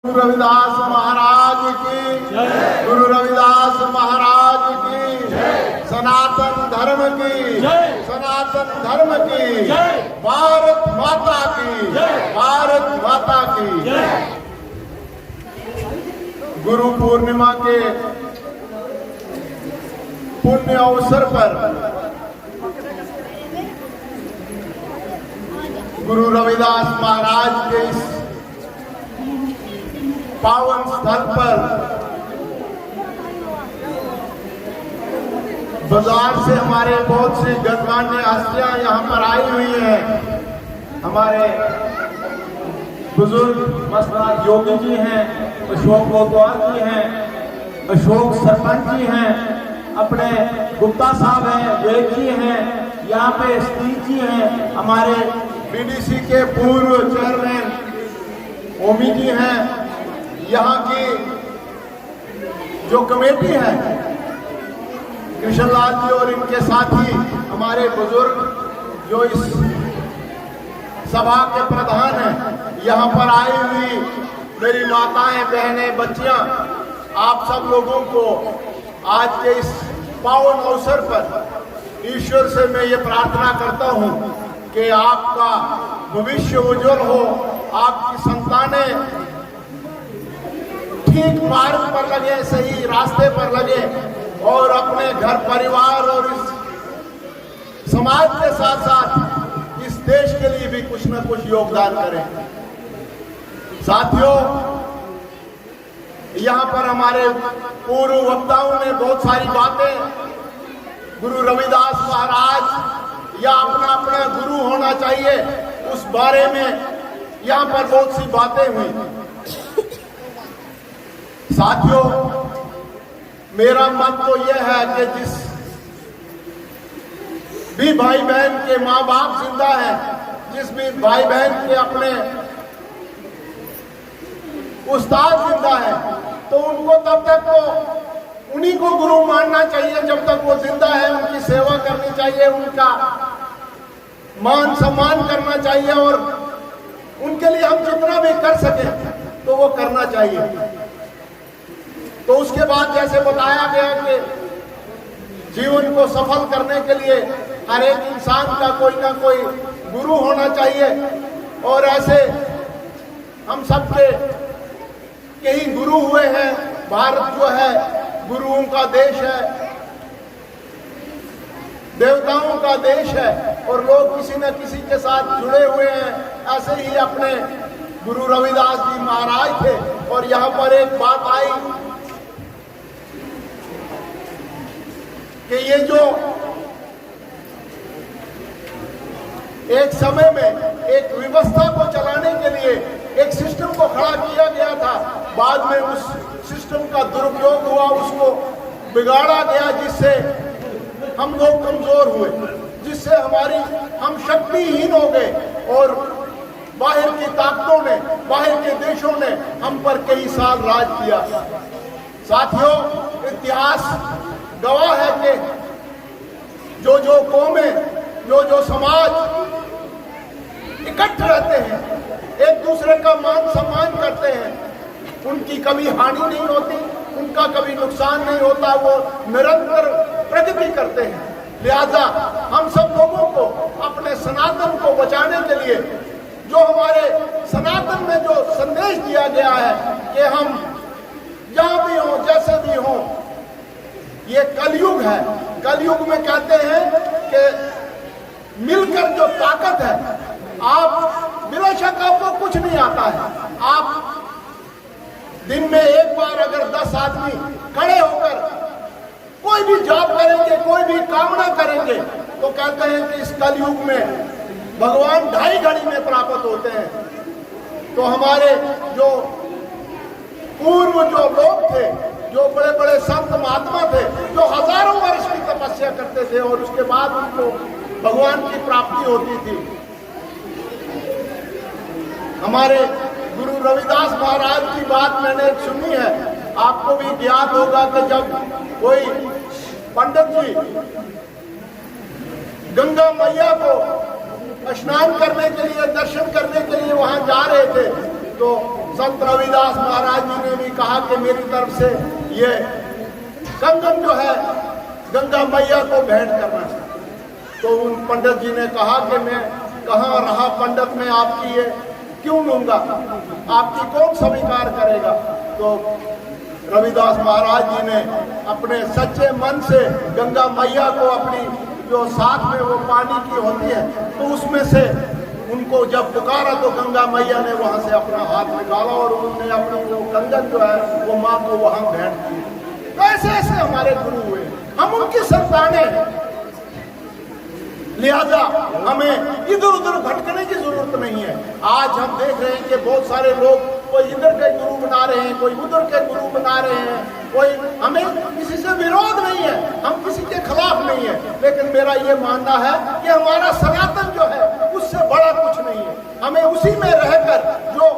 गुरु रविदास महाराज की जय। गुरु रविदास महाराज की जय। सनातन धर्म की जय। सनातन धर्म की जय। भारत माता की जय। भारत माता की जय। गुरु पूर्णिमा के पुण्य अवसर पर गुरु रविदास महाराज के इस पावन स्थल पर बाजार से हमारे बहुत सी गणमान्य हस्तियां यहाँ पर आई हुई हैं। हमारे बुजुर्ग मस्तनाथ योगी जी हैं, अशोक कोतवाल जी हैं, अशोक सरपंच जी हैं, अपने गुप्ता साहब हैं, वेद जी हैं, यहाँ पे स्टील जी हैं, हमारे बीडीसी के पूर्व चेयरमैन ओमी जी हैं, यहाँ की जो कमेटी है कृष्णलाल जी और इनके साथी हमारे बुजुर्ग जो इस सभा के प्रधान हैं, यहाँ पर आई हुई मेरी माताएं, बहनें, बच्चियां, आप सब लोगों को आज के इस पावन अवसर पर ईश्वर से मैं ये प्रार्थना करता हूँ कि आपका भविष्य उज्जवल हो, आपकी संतानें ठीक मार्ग पर लगे, सही रास्ते पर लगे और अपने घर परिवार और इस समाज के साथ साथ इस देश के लिए भी कुछ न कुछ योगदान करें। साथियों, यहाँ पर हमारे पूर्व वक्ताओं ने बहुत सारी बातें गुरु रविदास महाराज या अपना अपना गुरु होना चाहिए उस बारे में यहाँ पर बहुत सी बातें हुई। साथियों, मेरा मत तो यह है कि जिस भी भाई बहन के माँ बाप जिंदा हैं, जिस भी भाई बहन के अपने उस्ताद जिंदा है, तो उनको तब तक तो उन्हीं को गुरु मानना चाहिए जब तक वो जिंदा है। उनकी सेवा करनी चाहिए, उनका मान सम्मान करना चाहिए और उनके लिए हम जितना भी कर सके तो वो करना चाहिए। तो उसके बाद जैसे बताया गया कि जीवन को सफल करने के लिए हर एक इंसान का कोई ना कोई गुरु होना चाहिए और ऐसे हम सबके कई गुरु हुए हैं। भारत जो है गुरुओं का देश है, देवताओं का देश है और लोग किसी न किसी के साथ जुड़े हुए हैं। ऐसे ही अपने गुरु रविदास जी महाराज थे और यहाँ पर एक बात आई कि ये जो एक समय में एक व्यवस्था को चलाने के लिए एक सिस्टम को खड़ा किया गया था, बाद में उस सिस्टम का दुरुपयोग हुआ, उसको बिगाड़ा गया, जिससे हम लोग कमजोर हुए, जिससे हम शक्तिहीन हो गए और बाहर की ताकतों ने, बाहर के देशों ने हम पर कई साल राज किया। साथियों, इतिहास गवाह है कि जो जो कौमें, जो जो समाज इकट्ठे रहते हैं, एक दूसरे का मान सम्मान करते हैं, उनकी कभी हानि नहीं होती, उनका कभी नुकसान नहीं होता, वो निरंतर प्रगति करते हैं। लिहाजा हम सब लोगों को अपने सनातन को बचाने के लिए जो हमारे सनातन में जो संदेश दिया गया है कि हम जहां भी हों, जैसे भी हों, ये कलयुग है। कलयुग में कहते हैं कि मिलकर जो ताकत है, आप बिना शक आपको कुछ नहीं आता है, आप दिन में एक बार अगर 10 आदमी खड़े होकर कोई भी जॉब करेंगे, कोई भी कामना करेंगे, तो कहते हैं कि इस कलयुग में भगवान 2.5 घड़ी में प्राप्त होते हैं। तो हमारे जो पूर्व जो लोग थे, जो बड़े बड़े संत महात्मा थे, जो हजारों वर्ष की तपस्या करते थे और उसके बाद उनको भगवान की प्राप्ति होती थी। हमारे गुरु रविदास महाराज की बात मैंने सुनी है, आपको भी याद होगा कि जब कोई पंडित जी गंगा मैया को स्नान करने के लिए, दर्शन करने के लिए वहां जा रहे थे, तो संत रविदास महाराज जी ने भी कहा कि मेरी तरफ से ये कंगन जो है गंगा मैया को भेंट करना चाहिए। तो उन पंडित जी ने कहा कि मैं कहाँ रहा पंडित में आपकी ये क्यों लूंगा, आपकी कौन स्वीकार करेगा। तो रविदास महाराज जी ने अपने सच्चे मन से गंगा मैया को अपनी जो साथ में वो पानी की होती है तो उसमें से उनको जब पुकारा तो गंगा मैया ने वहां से अपना हाथ निकाला और उन्होंने अपनी वो कंगन जो है वो माँ को वहां भेंट की। तो ऐसे ऐसे हमारे गुरु हुए, हम उनकी संतानें हैं, लिहाजा हमें इधर उधर भटकने की जरूरत नहीं है। आज हम देख रहे हैं कि बहुत सारे लोग कोई इधर के गुरु बना रहे हैं, कोई उधर के गुरु बना रहे हैं, कोई, हमें किसी से विरोध नहीं है, हम किसी के खिलाफ नहीं है, लेकिन मेरा ये मानना है कि हमारा सनातन जो है उससे बड़ा कुछ नहीं है। हमें उसी में रहकर जो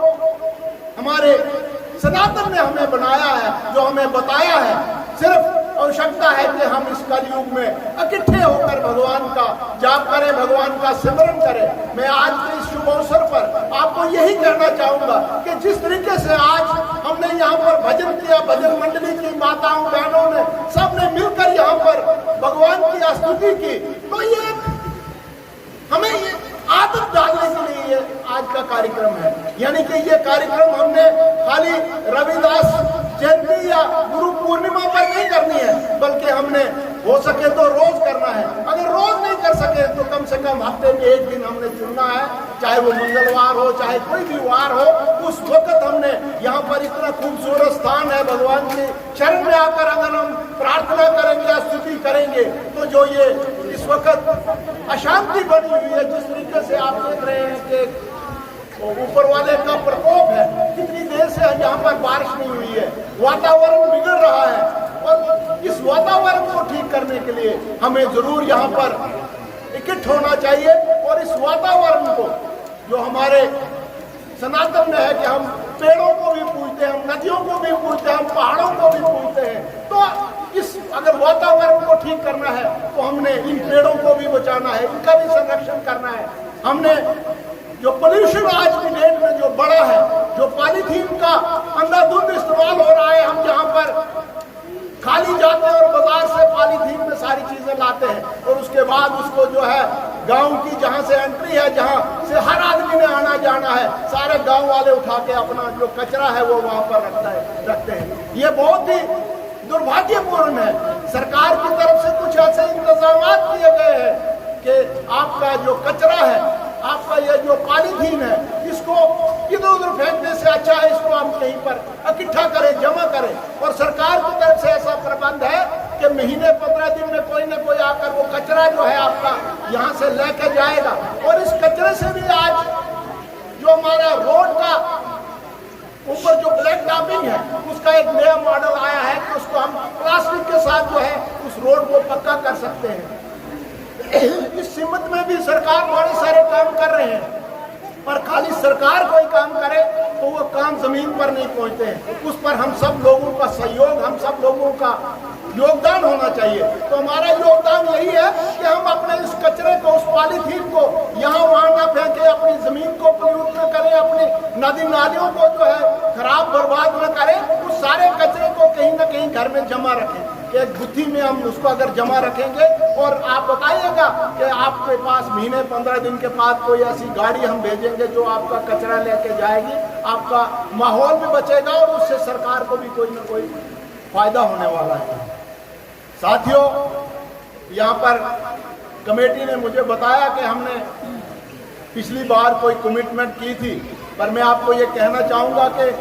हमारे सनातन ने हमें बनाया है, जो हमें बताया है, सिर्फ आवश्यकता है कि हम इस कलयुग में इकट्ठे होकर भगवान का जाप करें, भगवान का सिमरन करें। मैं आज के इस शुभ अवसर पर आपको यही कहना चाहूंगा कि जिस तरीके से आज हमने यहाँ पर भजन किया, भजन मंडली की माताओं बहनों ने सबने मिलकर यहाँ पर भगवान की स्तुति की, तो ये हमें ये आदत डालने के लिए ये आज का कार्यक्रम है। यानी कि ये कार्यक्रम हमने खाली रविदास जयंती या गुरु पूर्णिमा पर नहीं करनी है, बल्कि हमने हो सके तो रोज करना है। अगर रोज नहीं कर सके तो कम से कम हफ्ते में एक दिन हमने चुनना है, चाहे वो मंगलवार हो चाहे कोई भी वार हो। उस वक्त हमने यहाँ पर इतना खूबसूरत स्थान है, भगवान के शरण में आकर अगर हम प्रार्थना करेंगे या स्तुति करेंगे तो जो ये इस वक्त अशांति बनी हुई है, जिस तरीके से आप देख रहे हैं कि ऊपर वाले का प्रकोप है, कितनी देर से यहाँ पर बारिश नहीं हुई है, वातावरण बिगड़ रहा है, और इस वातावरण को ठीक करने के लिए हमें जरूर यहाँ पर इकट्ठा होना चाहिए। और इस वातावरण को जो हमारे सनातन में है कि हम पेड़ों को भी पूजते हैं, हम नदियों को भी पूजते हैं, हम पहाड़ों को भी पूजते हैं, तो इस अगर वातावरण को ठीक करना है तो हमने इन पेड़ों को भी बचाना है, इनका भी संरक्षण करना है। हमने जो पोल्यूशन आज की डेट में जो बड़ा है, जो पॉलीथीन का अंधाधुंध इस्तेमाल हो रहा है, हम जहाँ पर खाली जाते हैं और बाजार से पॉलीथीन में सारी चीजें लाते हैं और उसके बाद उसको जो है गांव की जहाँ से एंट्री है, जहाँ से हर आदमी ने आना जाना है, सारे गांव वाले उठा के अपना जो कचरा है वो वहाँ पर रखते हैं। ये बहुत ही दुर्भाग्यपूर्ण है। सरकार की तरफ से कुछ ऐसे इंतजाम किए गए हैं कि आपका जो कचरा है, आपका ये जो पॉलीथीन है, इसको इधर उधर फेंकने से अच्छा है इसको हम कहीं पर इकट्ठा करें, जमा करें। और सरकार की तरफ से ऐसा प्रबंध है कि महीने 15 दिन में कोई न कोई आकर वो कचरा जो है आपका यहाँ से लेके जाएगा। और इस कचरे से भी आज जो हमारा रोड का ऊपर जो ब्लैक टॉपिंग है उसका एक नया मॉडल आया है कि उसको हम प्लास्टिक के साथ जो है उस रोड को पक्का कर सकते हैं। इस सिमत में भी सरकार बड़े सारे काम कर रहे हैं, पर खाली सरकार कोई काम करे तो वो काम जमीन पर नहीं पहुंचते हैं। उस पर हम सब लोगों का सहयोग, हम सब लोगों का योगदान होना चाहिए। तो हमारा योगदान यही है कि हम अपने इस कचरे को, उस पॉलीथीन को यहाँ वहाँ ना फेंके, अपनी जमीन को प्रयोग न करें, अपनी नदी नालियों को जो है खराब बर्बाद न करें, उस सारे कचरे को कहीं ना कहीं घर में जमा रखें। एक गुत्थी में हम उसको अगर जमा रखेंगे और आप बताइएगा कि आपके पास महीने 15 दिन के बाद कोई ऐसी गाड़ी हम भेजेंगे जो आपका कचरा लेके जाएगी, आपका माहौल भी बचेगा और उससे सरकार को भी कोई ना कोई फायदा होने वाला है। साथियों, यहाँ पर कमेटी ने मुझे बताया कि हमने पिछली बार कोई कमिटमेंट की थी, पर मैं आपको ये कहना चाहूँगा कि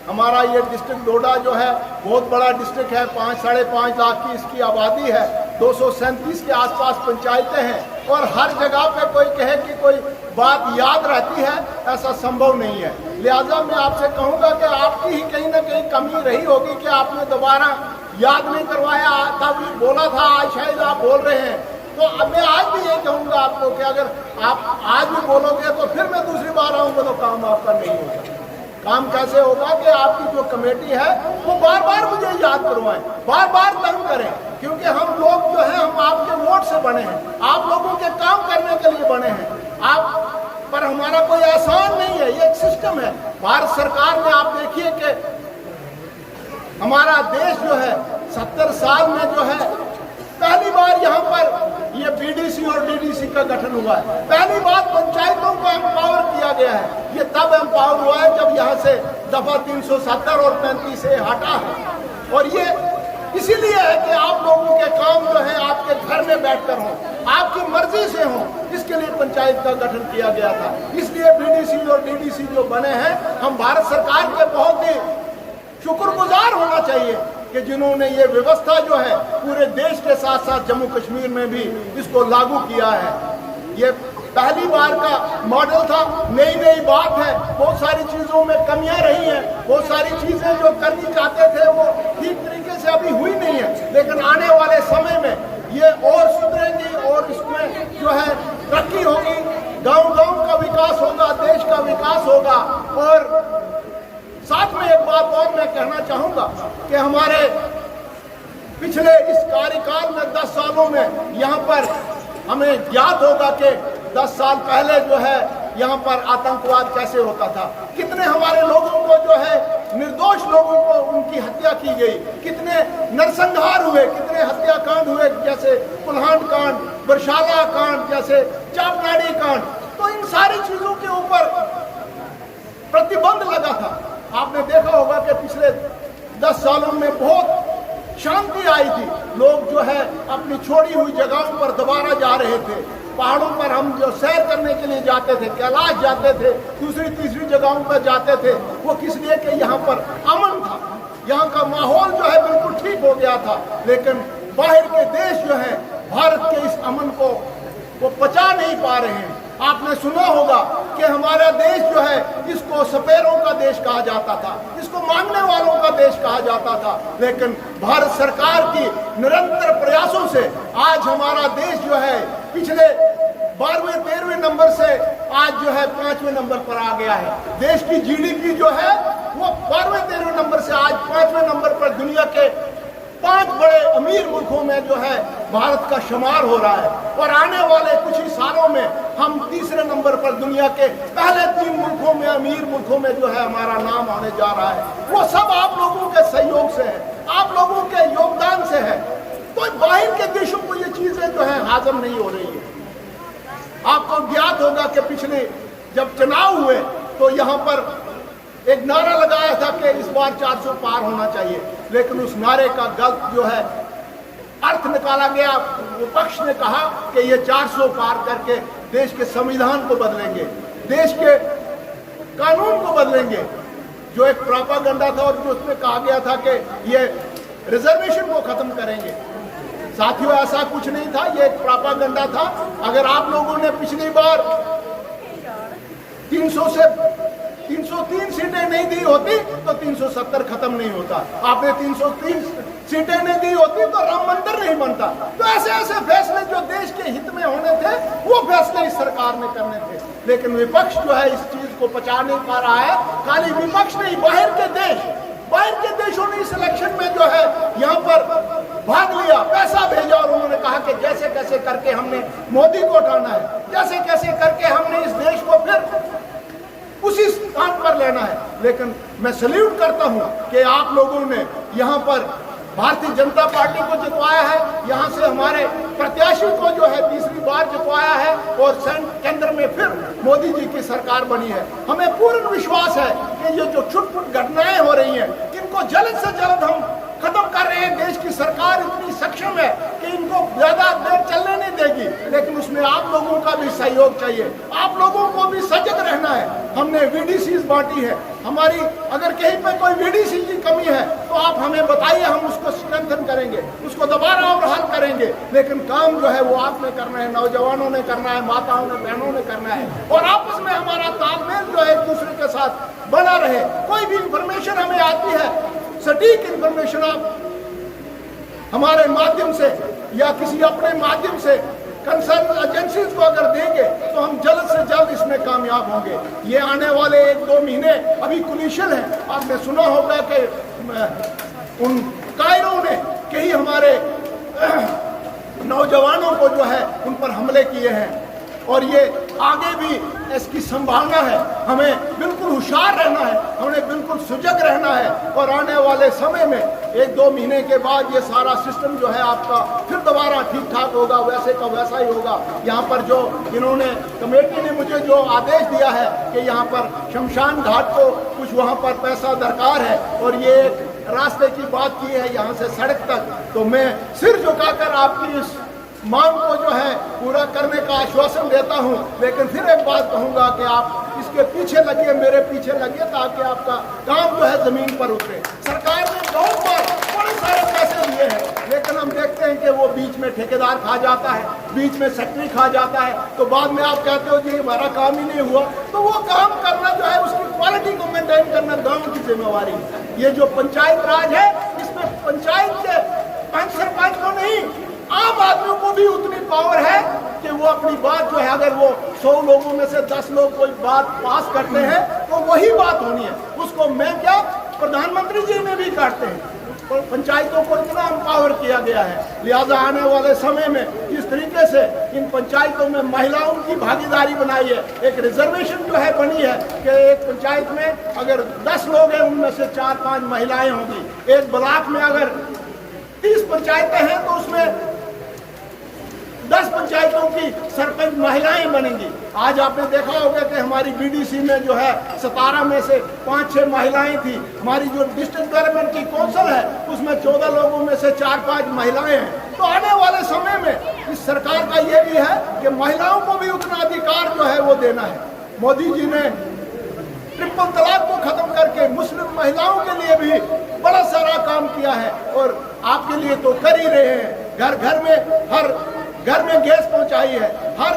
हमारा ये डिस्ट्रिक्ट डोडा जो है बहुत बड़ा डिस्ट्रिक्ट है, 5-5.5 लाख की इसकी आबादी है, 237 के आसपास पंचायतें हैं और हर जगह पे कोई कहे कि कोई बात याद रहती है, ऐसा संभव नहीं है। लिहाजा मैं आपसे कहूँगा कि आपकी ही कहीं ना कहीं कमी रही होगी कि आपने दोबारा याद नहीं करवाया था, बोला था, आज शायद आप बोल रहे हैं। तो अब मैं आज भी यही कहूँगा आपको कि अगर आप आज भी बोलोगे तो फिर मैं दूसरी बार आऊँगा तो काम आपका नहीं होगा। काम कैसे होगा कि आपकी जो कमेटी है वो बार बार मुझे याद करवाएं, बार बार तंग करें, क्योंकि हम लोग जो है हम आपके वोट से बने हैं, आप लोगों के काम करने के लिए बने हैं। आप पर हमारा कोई आसान नहीं है, ये एक सिस्टम है। भारत सरकार ने, आप देखिए कि हमारा देश जो है 70 साल में जो है पहली बार यहाँ पर ये बीडीसी और डीडीसी का गठन हुआ है। पहली बार पंचायतों को एम्पावर किया गया है। ये तब एम्पावर हुआ है जब यहाँ से दफा 370 और 35 से हटा है। और ये इसीलिए है कि आप लोगों के काम जो है आपके घर में बैठकर हों, आपकी मर्जी से हों, इसके लिए पंचायत का गठन किया गया था। इसलिए बीडीसी और डीडीसी जो बने हैं, हम भारत सरकार के बहुत ही शुक्रगुजार होना चाहिए कि जिन्होंने ये व्यवस्था जो है पूरे देश के साथ साथ जम्मू कश्मीर में भी इसको लागू किया है। ये पहली बार का मॉडल था, नई नई बात है। बहुत सारी चीजों में कमियां रही हैं, बहुत सारी चीजें जो करनी चाहते थे वो ठीक तरीके से अभी हुई नहीं है, लेकिन आने वाले समय में ये और सुधरेंगी और इसमें जो है तरक्की होगी, गांव-गांव का विकास होगा, देश का विकास होगा। और साथ में एक बात और मैं कहना चाहूंगा कि हमारे पिछले इस कार्यकाल में 10 सालों में यहाँ पर हमें ज्ञात होगा कि 10 साल पहले जो है यहाँ पर आतंकवाद कैसे होता था, कितने हमारे लोगों को जो है निर्दोष लोगों को उनकी हत्या की गई, कितने नरसंहार हुए, कितने हत्याकांड हुए, जैसे कुल्हाड़ कांड, बरशाला कांड, जैसे चापनाड़ी कांड। तो इन सारी चीजों के ऊपर प्रतिबंध लगा था। आपने देखा होगा कि पिछले 10 सालों में बहुत शांति आई थी। लोग जो है अपनी छोड़ी हुई जगहों पर दोबारा जा रहे थे। पहाड़ों पर हम जो सैर करने के लिए जाते थे, कैलाश जाते थे, दूसरी तीसरी जगहों पर जाते थे, वो किस लिए कि यहाँ पर अमन था, यहाँ का माहौल जो है बिल्कुल ठीक हो गया था। लेकिन बाहर के देश जो है भारत के इस अमन को वो पचा नहीं पा रहे हैं। आपने सुना होगा कि हमारा देश जो है इसको सपेरों का देश कहा जाता था, इसको मांगने वालों का देश कहा जाता था। लेकिन भारत सरकार की निरंतर प्रयासों से आज हमारा देश जो है पिछले 12वें 13वें नंबर से आज जो है 5वें नंबर पर आ गया है। देश की जीडीपी जो है वो 12वें 13वें नंबर से आज 5वें नंबर पर दुनिया के 5 बड़े अमीर मुल्कों में जो है भारत का शुमार हो रहा है। और आने वाले कुछ ही सालों में हम तीसरे नंबर पर दुनिया के पहले 3 मुल्कों में, अमीर मुल्कों में जो है हमारा नाम आने जा रहा है। वो सब आप लोगों के सहयोग से है, आप लोगों के योगदान से है। तो बाहर के देशों को ये चीजें जो है हाजम नहीं हो रही है। आपको ज्ञात होगा कि पिछले जब चुनाव हुए तो यहाँ पर एक नारा लगाया था कि इस बार 400 पार होना चाहिए, लेकिन उस नारे का गलत जो है अर्थ निकाला गया। विपक्ष ने कहा कि ये 400 पार करके देश के संविधान को बदलेंगे, देश के कानून को बदलेंगे, जो एक प्रोपेगेंडा था। और जो उसमें कहा गया था कि ये रिजर्वेशन को खत्म करेंगे। साथियों, ऐसा कुछ नहीं था, ये एक प्रोपेगेंडा था। अगर आप लोगों ने पिछली बार 303 सीटें नहीं दी होती तो 370 खत्म नहीं होता। आपने 303 सीटें नहीं दी होती तो राम मंदिर नहीं बनता। तो ऐसे ऐसे फैसले जो देश के हित में होने थे वो फैसले इस सरकार ने करने थे। लेकिन विपक्ष जो है इस चीज को पचा नहीं पा रहा है। खाली विपक्ष नहीं, बाहर के देशों ने इस इलेक्शन में जो है यहाँ पर भाग लिया, पैसा भेजा और उन्होंने कहा कि जैसे कैसे करके हमने मोदी को उठाना है, जैसे कैसे करके हमने इस देश को फिर उसी स्थान पर लेना है। लेकिन मैं सल्यूट करता हूं कि आप लोगों ने यहाँ पर भारतीय जनता पार्टी को जितवाया है, यहाँ से हमारे प्रत्याशी को जो है तीसरी बार जितवाया है और केंद्र में फिर मोदी जी की सरकार बनी है। हमें पूर्ण विश्वास है कि ये जो छुटपुट घटनाएं हो रही हैं इनको जल्द से जल्द हम खत्म कर रहे हैं। देश की सरकार इतनी सक्षम है कि इनको ज्यादा देर चलने नहीं देगी, लेकिन उसमें आप लोगों का भी सहयोग चाहिए, आप लोगों को भी सजग रहना है। हमने वीडीसी बांटी है, हमारी अगर कहीं पे कोई वीडीसी की कमी है तो आप हमें बताइए, हम उसको स्ट्रेंथन करेंगे, उसको दोबारा और हल करेंगे। लेकिन काम जो है वो आपने करना है, नौजवानों ने करना है, माताओं ने, बहनों ने करना है और आपस में हमारा तालमेल जो है एक दूसरे के साथ बना रहे। कोई भी इंफॉर्मेशन हमें आती है, सटीक इंफॉर्मेशन आप हमारे माध्यम से या किसी अपने माध्यम से कंसर्न एजेंसीज को अगर देंगे तो हम जल्द से जल्द इसमें कामयाब होंगे। ये आने वाले 1-2 महीने अभी क्रूशियल है। आपने सुना होगा कि उन कायरों ने कई हमारे नौजवानों को जो है उन पर हमले किए हैं और ये आगे भी इसकी संभावना है। हमें बिल्कुल होशियार रहना है, हमें बिल्कुल सजग रहना है और आने वाले समय में 1-2 महीने के बाद ये सारा सिस्टम जो है आपका फिर दोबारा ठीक ठाक होगा, वैसे का वैसा ही होगा। यहाँ पर जो इन्होंने कमेटी ने मुझे जो आदेश दिया है कि यहाँ पर शमशान घाट को कुछ वहाँ पर पैसा दरकार है और ये एक रास्ते की बात की है यहाँ से सड़क तक, तो मैं सिर झुकाकर आपकी इस मांग को जो है पूरा करने का आश्वासन देता हूं। लेकिन फिर एक बात कहूंगा कि आप इसके पीछे लगिए, मेरे पीछे लगिए, ताकि आपका काम जो है जमीन पर उतरे। सरकार ने बहुत बार बड़े सारे पैसे दिए हैं, लेकिन हम देखते हैं कि वो बीच में ठेकेदार खा जाता है, बीच में सेक्रेटरी खा जाता है, तो बाद में आप कहते हो जी हमारा काम ही नहीं हुआ। तो वो काम करना जो है उसकी क्वालिटी को मेंटेन करना गाँव की जिम्मेवारी है। ये जो पंचायत राज है, इसमें पंचायत के पंच सरपंच को नहीं, आम आदमियों को भी उतनी पावर है कि वो अपनी बात जो है, अगर वो 100 लोगों में से 10 लोग कोई बात पास करते हैं तो वही बात होनी है। उसको मैं क्या, प्रधानमंत्री जी में भी करते हैं। पंचायतों को इतना एम्पावर किया गया है, लिहाजा आने वाले समय में जिस तरीके से इन पंचायतों में महिलाओं की भागीदारी बनाई है, एक रिजर्वेशन जो है बनी है कि एक पंचायत में अगर 10 लोग हैं उनमें से 4-5 महिलाएं होंगी। एक ब्लॉक में अगर 30 पंचायतें हैं तो उसमें 10 पंचायतों की सरपंच महिलाएं बनेंगी। आज आपने देखा होगा कि हमारी बीडीसी में जो है 17 में से 5-6 महिलाएं थी। हमारी जो डिस्ट्रिक्ट गवर्नमेंट की कौंसिल है उसमें 14 लोगों में से 4-5 महिलाएं हैं। तो आने वाले समय में इस सरकार का ये भी है कि महिलाओं को भी उतना अधिकार जो है वो देना है। मोदी जी ने ट्रिपल तलाक को खत्म करके मुस्लिम महिलाओं के लिए भी बड़ा सारा काम किया है और आपके लिए तो कर ही रहे हैं। घर घर में, हर घर में गैस पहुंचाई है। हर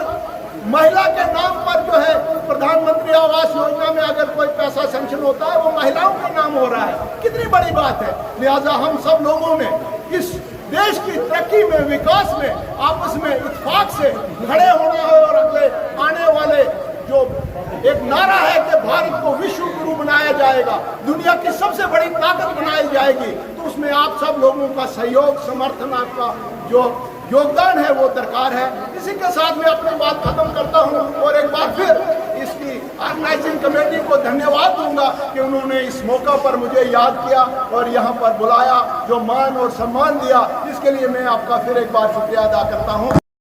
महिला के नाम पर जो है प्रधानमंत्री आवास योजना में अगर कोई पैसा सैंक्शन होता है वो महिलाओं के नाम हो रहा है। कितनी बड़ी बात है। लिहाजा हम सब लोगों ने इस देश की तरक्की में, विकास में आपस में इत्तेफाक से खड़े होना है और अगले आने वाले जो एक नारा है कि भारत को विश्व गुरु बनाया जाएगा, दुनिया की सबसे बड़ी ताकत बनाई जाएगी, तो उसमें आप सब लोगों का सहयोग, समर्थन, आपका जो योगदान है वो दरकार है। इसी के साथ मैं अपनी बात खत्म करता हूं और एक बार फिर इसकी ऑर्गेनाइजिंग कमेटी को धन्यवाद दूंगा कि उन्होंने इस मौका पर मुझे याद किया और यहाँ पर बुलाया, जो मान और सम्मान दिया, इसके लिए मैं आपका फिर एक बार शुक्रिया अदा करता हूँ।